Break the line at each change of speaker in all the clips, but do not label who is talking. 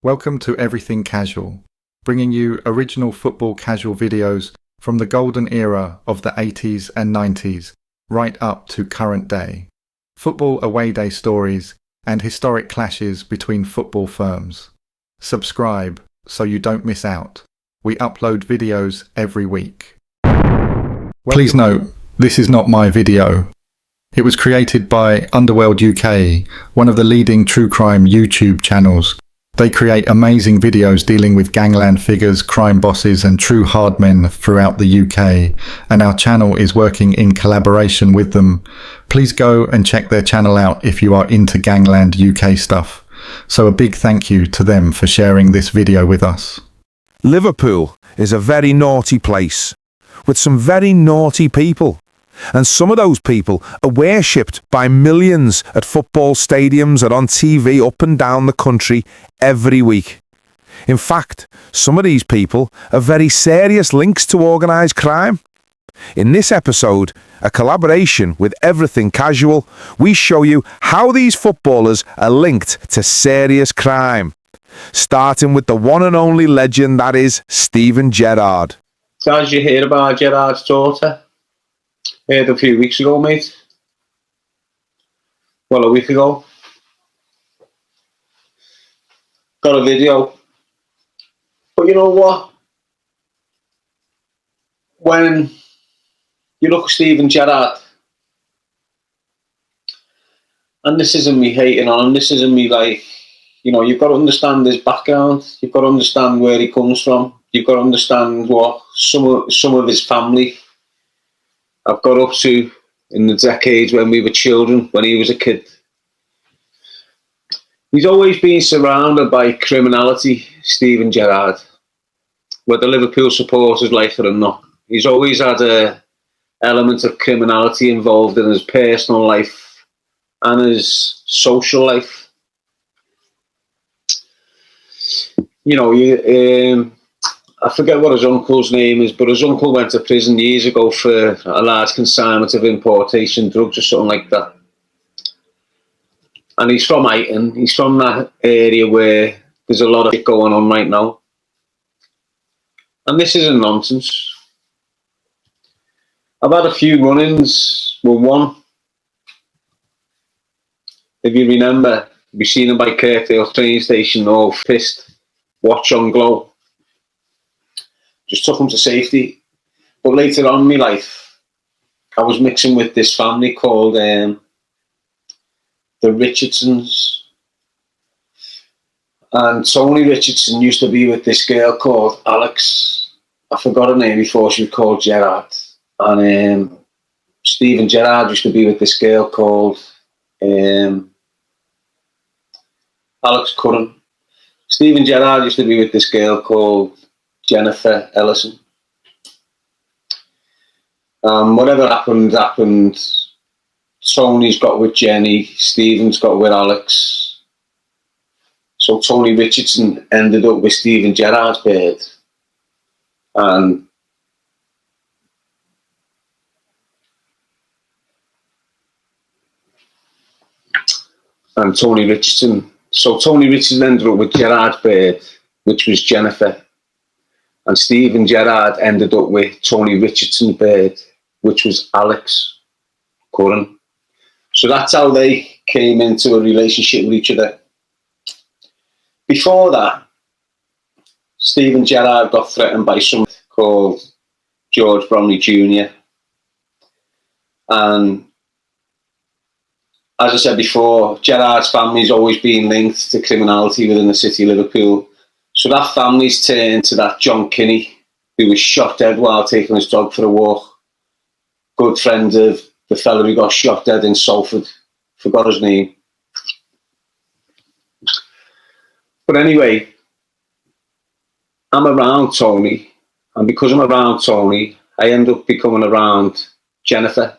Welcome to Everything Casual, bringing you original football casual videos from the golden era of the 80s and 90s, right up to current day. Football away day stories and historic clashes between football firms. Subscribe so you don't miss out. We upload videos every week. Please note, this is not my video. It was created by Underworld UK, one of the leading true crime YouTube channels. They create amazing videos dealing with gangland figures, crime bosses and true hard men throughout the UK, and our channel is working in collaboration with them. Please go and check their channel out if you are into Gangland UK stuff. So a big thank you to them for sharing this video with us.
Liverpool is a very naughty place, with some very naughty people. And some of those people are worshipped by millions at football stadiums and on TV up and down the country every week. In fact, some of these people have very serious links to organised crime. In this episode, a collaboration with Everything Casual, we show you how these footballers are linked to serious crime. Starting with the one and only legend that is Steven Gerrard.
So as you hear about Gerrard's daughter? Heard a few weeks ago, mate. Well, a week ago. Got a video. But you know what? When you look at Steven Gerrard, and this isn't me hating on him, this isn't me like, you know, you've got to understand his background, you've got to understand where he comes from, you've got to understand what some of his family I've got up to in the decades when we were children, when he was a kid. He's always been surrounded by criminality, Steven Gerrard, whether Liverpool supporters like it or not. He's always had an element of criminality involved in his personal life and his social life. You know, I forget what his uncle's name is, but his uncle went to prison years ago for a large consignment of importation drugs or something like that. And he's from Iton. He's from that area where there's a lot of shit going on right now. And this isn't nonsense. I've had a few run-ins with one. If you remember, we've seen him by Kirkdale train station, all pissed, watch on glow. Just took him to safety. But later on in my life, I was mixing with this family called the Richardsons. And Tony Richardson used to be with this girl called Alex. I forgot her name before, she was called Gerrard. And Steven Gerrard used to be with this girl called Alex Curran. Steven Gerrard used to be with this girl called Jennifer Ellison. Whatever happened. Tony's got with Jenny, Steven's got with Alex. So Tony Richardson ended up with Steven Gerrard's bird. And Tony Richardson. So Tony Richardson ended up with Gerrard's bird, which was Jennifer. And Steven Gerrard ended up with Tony Richardson's bird, which was Alex Curran. So that's how they came into a relationship with each other. Before that, Steven Gerrard got threatened by someone called George Bromley Jr. And as I said before, Gerrard's family's always been linked to criminality within the city of Liverpool. So that family's turned to that John Kinney, who was shot dead while taking his dog for a walk. Good friend of the fella who got shot dead in Salford. Forgot his name. But anyway, I'm around Tony. And because I'm around Tony, I end up becoming around Jennifer.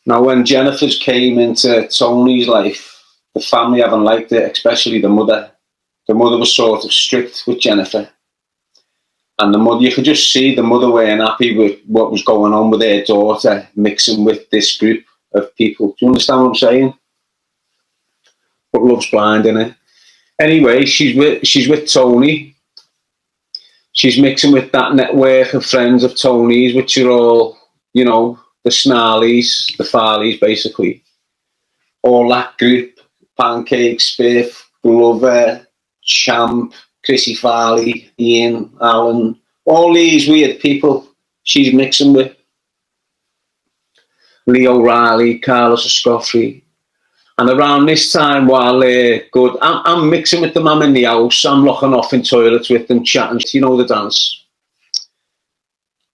Now, when Jennifer's came into Tony's life, the family haven't liked it, especially the mother. The mother was sort of strict with Jennifer. And the mother, you could just see the mother weren't happy with what was going on with their daughter mixing with this group of people. Do you understand what I'm saying? But love's blind, innit? Anyway, she's with Tony. She's mixing with that network of friends of Tony's, which are all, you know, the Snarlies, the Farleys, basically. All that group: Pancake, Spiff, Glover, Champ, Chrissy Farley, Ian, Alan, all these weird people she's mixing with. Lee O'Reilly, Carlos Escoffrey. And around this time, while they're good, I'm mixing with them, I'm in the house, I'm locking off in toilets with them, chatting, you know the dance.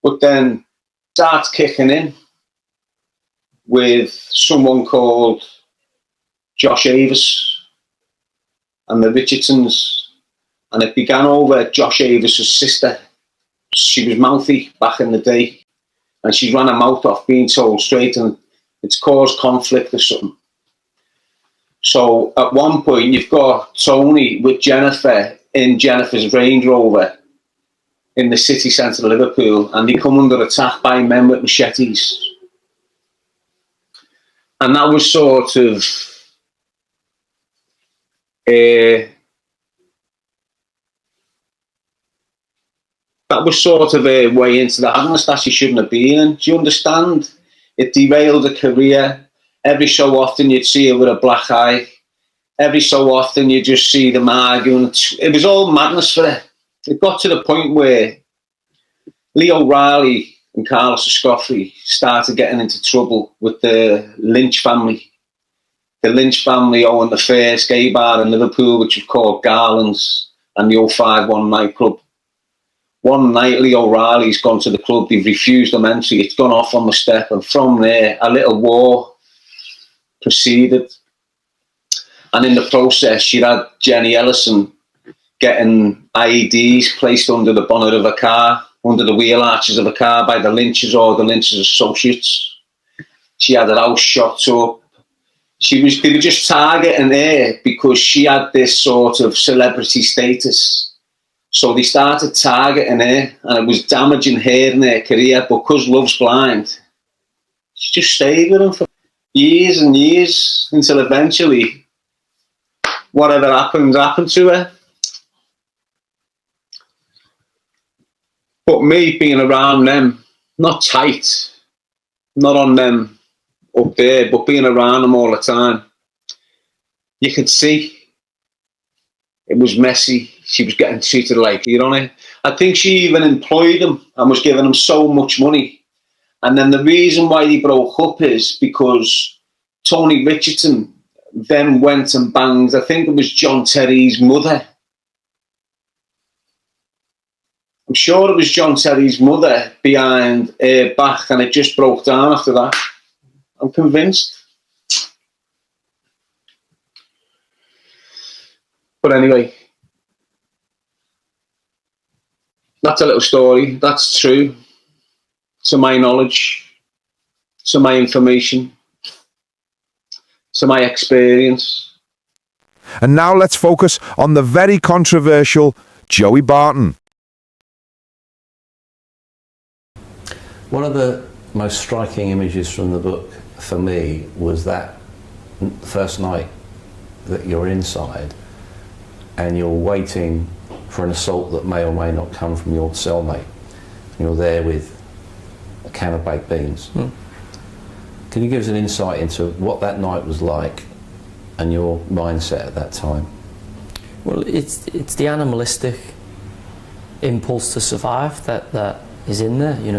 But then starts kicking in with someone called Josh Avis and the Richardsons. And it began over Josh Avis's sister. She was mouthy back in the day, and she ran her mouth off being told straight, and it's caused conflict or something. So at one point, you've got Tony with Jennifer in Jennifer's Range Rover in the city centre of Liverpool, and they come under attack by men with machetes. And that was sort of a way into the madness that she shouldn't have been in. Do you understand? It derailed her career. Every so often you'd see her with a black eye. Every so often you just see them arguing. It was all madness for her. It got to the point where Lee O'Reilly and Carlos Escoffrey started getting into trouble with the Lynch family. The Lynch family owned the first gay bar in Liverpool, which was called Gangland's, and the 051 nightclub. One night, Lee O'Reilly's gone to the club. They've refused them entry. It's gone off on the step, and from there, a little war proceeded. And in the process, you had Jenny Ellison getting IEDs placed under the bonnet of a car, under the wheel arches of a car by the Lynches or the Lynches associates. She had her house shot up. They were just targeting her because she had this sort of celebrity status. So they started targeting her, and it was damaging her in her career. But because love's blind, she just stayed with him for years and years until eventually whatever happened to her. But me being around them, not tight, not on them up there, but being around them all the time, you could see it was messy. She was getting treated like, you know, I think she even employed him and was giving him so much money. And then the reason why they broke up is because Tony Richardson then went and banged, I think it was John Terry's mother. I'm sure it was John Terry's mother behind her back, and it just broke down after that. I'm convinced. But anyway, that's a little story. That's true. To my knowledge, to my information, to my experience.
And now let's focus on the very controversial Joey Barton.
One of the most striking images from the book for me was that first night that you're inside and you're waiting for an assault that may or may not come from your cellmate. You're there with a can of baked beans. Can you give us an insight into what that night was like and your mindset at that time?
Well, it's the animalistic impulse to survive that is in there. You know,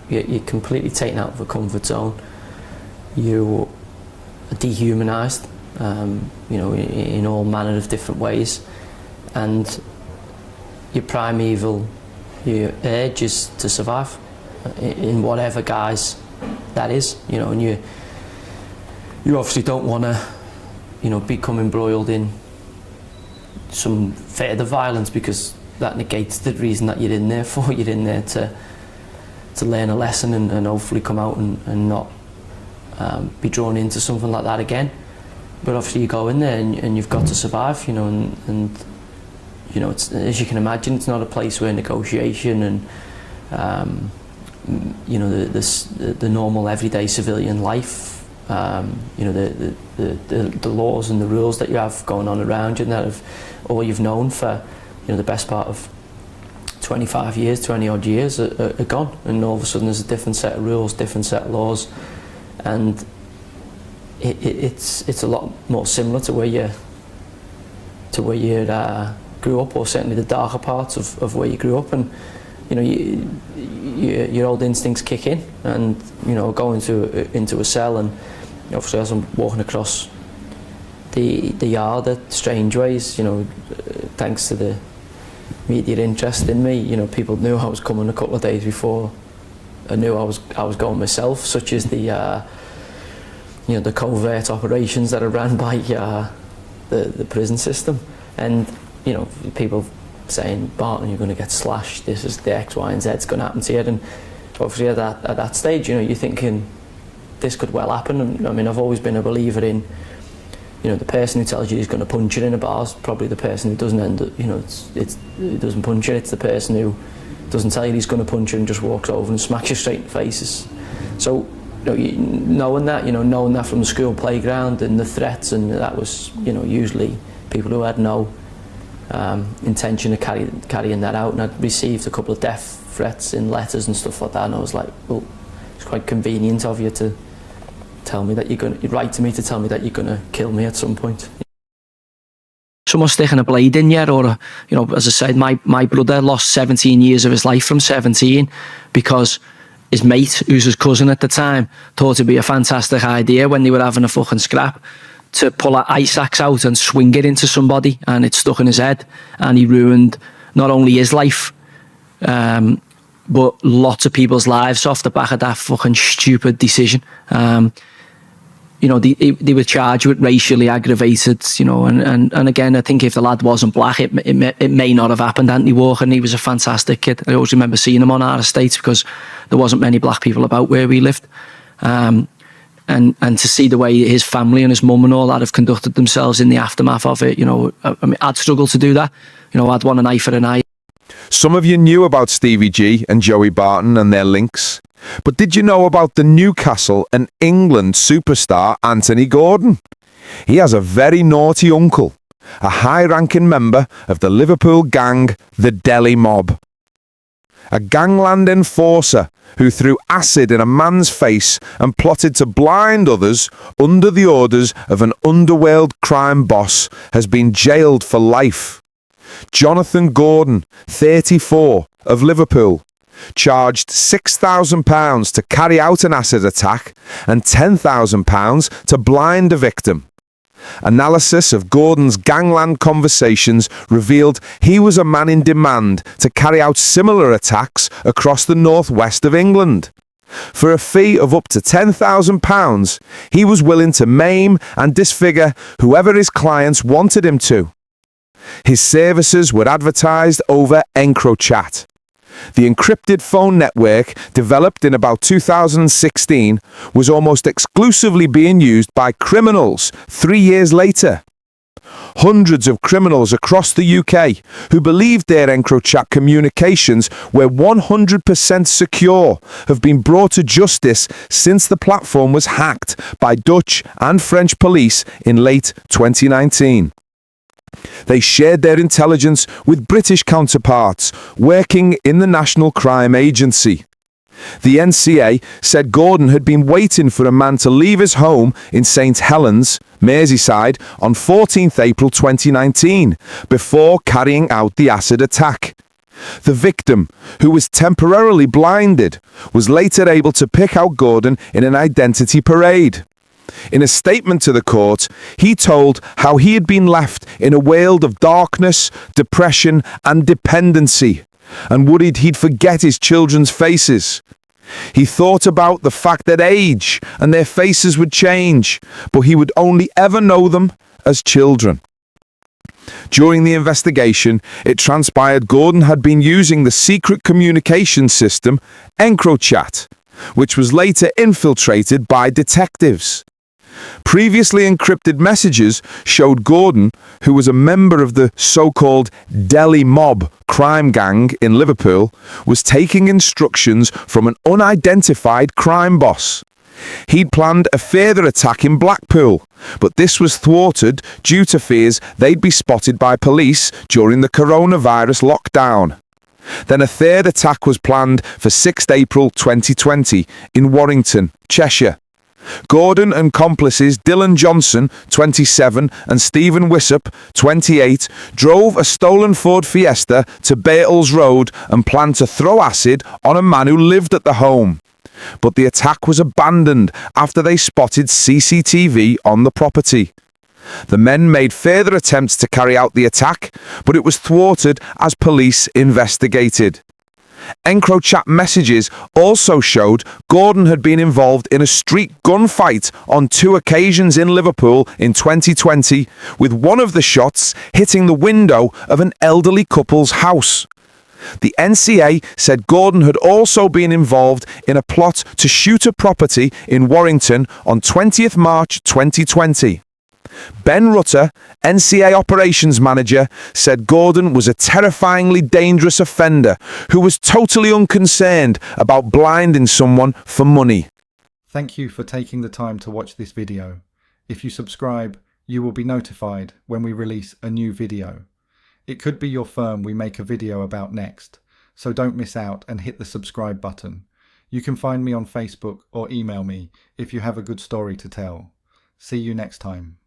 you're completely taken out of a comfort zone. You are dehumanized, you know, in all manner of different ways, and your primeval, your urge is to survive in whatever guise that is, you know, and you obviously don't want to, you know, become embroiled in some further violence, because that negates the reason that you're in there for. You're in there to learn a lesson and hopefully come out and not be drawn into something like that again. But obviously you go in there and you've got to survive, you know, and you know, it's, as you can imagine, it's not a place where negotiation and you know, the normal everyday civilian life you know, the laws and the rules that you have going on around you, and that have all you've known for, you know, the best part of 25 years, 20 odd years are gone, and all of a sudden there's a different set of rules, different set of laws, and it's a lot more similar to where you grew up, or certainly the darker parts of where you grew up. And you know, your old instincts kick in, and you know, go into a cell, and obviously as I'm walking across the yard at Strangeways, you know, thanks to the immediate interest in me, you know, people knew I was coming a couple of days before I knew I was going myself, such as the you know, the covert operations that are ran by the prison system. And you know, people saying, Barton, you're going to get slashed, this is the X, Y and Z's going to happen to you. And obviously at that stage, you know, you're thinking this could well happen. And I mean, I've always been a believer in, you know, the person who tells you he's going to punch you in a bar is probably the person who doesn't end up, you know, it doesn't punch you. It's the person who doesn't tell you he's going to punch you and just walks over and smacks you straight in the faces. So, you know, knowing that from the school playground and the threats, and that was, you know, usually people who had no intention of carrying that out. And I'd received a couple of death threats in letters and stuff like that, and I was like, well, it's quite convenient of you to tell me that you write to me to tell me that you're going to kill me at some point.
Someone sticking a blade in you, or you know, as I said, my brother lost 17 years of his life from 17 because his mate, who's his cousin at the time, thought it'd be a fantastic idea when they were having a fucking scrap to pull an ice axe out and swing it into somebody, and it stuck in his head, and he ruined not only his life, but lots of people's lives off the back of that fucking stupid decision. You know, they were charged with racially aggravated, you know, and again, I think if the lad wasn't black, it may not have happened. Anthony Walker, and he was a fantastic kid. I always remember seeing him on our estate because there wasn't many black people about where we lived. And to see the way his family and his mum and all that have conducted themselves in the aftermath of it, you know, I mean, I'd struggle to do that. You know, I'd want an eye for an eye.
Some of you knew about Stevie G and Joey Barton and their links, but did you know about the Newcastle and England superstar Anthony Gordon? He has a very naughty uncle, a high-ranking member of the Liverpool gang, the Deli Mob. A Gangland enforcer who threw acid in a man's face and plotted to blind others under the orders of an Underworld crime boss has been jailed for life. Jonathan Gordon, 34, of Liverpool, charged £6,000 to carry out an acid attack and £10,000 to blind a victim. Analysis of Gordon's gangland conversations revealed he was a man in demand to carry out similar attacks across the northwest of England. For a fee of up to £10,000, he was willing to maim and disfigure whoever his clients wanted him to. His services were advertised over EncroChat. The encrypted phone network, developed in about 2016, was almost exclusively being used by criminals 3 years later. Hundreds of criminals across the UK who believed their EncroChat communications were 100% secure have been brought to justice since the platform was hacked by Dutch and French police in late 2019. They shared their intelligence with British counterparts working in the National Crime Agency. The NCA said Gordon had been waiting for a man to leave his home in St Helens, Merseyside, on 14th April 2019 before carrying out the acid attack. The victim, who was temporarily blinded, was later able to pick out Gordon in an identity parade. In a statement to the court, he told how he had been left in a world of darkness, depression and dependency, and worried he'd forget his children's faces. He thought about the fact that age and their faces would change, but he would only ever know them as children. During the investigation, it transpired Gordon had been using the secret communication system EncroChat, which was later infiltrated by detectives. Previously encrypted messages showed Gordon, who was a member of the so-called Deli Mob crime gang in Liverpool, was taking instructions from an unidentified crime boss. He'd planned a further attack in Blackpool, but this was thwarted due to fears they'd be spotted by police during the coronavirus lockdown. Then a third attack was planned for 6th April 2020 in Warrington, Cheshire. Gordon and complices Dylan Johnson, 27, and Stephen Wissop, 28, drove a stolen Ford Fiesta to Beatles Road and planned to throw acid on a man who lived at the home. But the attack was abandoned after they spotted CCTV on the property. The men made further attempts to carry out the attack, but it was thwarted as police investigated. EncroChat messages also showed Gordon had been involved in a street gunfight on 2 occasions in Liverpool in 2020, with one of the shots hitting the window of an elderly couple's house. The NCA said Gordon had also been involved in a plot to shoot a property in Warrington on 20th March 2020. Ben Rutter, NCA operations manager, said Gordon was a terrifyingly dangerous offender who was totally unconcerned about blinding someone for money.
Thank you for taking the time to watch this video. If you subscribe, you will be notified when we release a new video. It could be your firm we make a video about next, so don't miss out and hit the subscribe button. You can find me on Facebook or email me if you have a good story to tell. See you next time.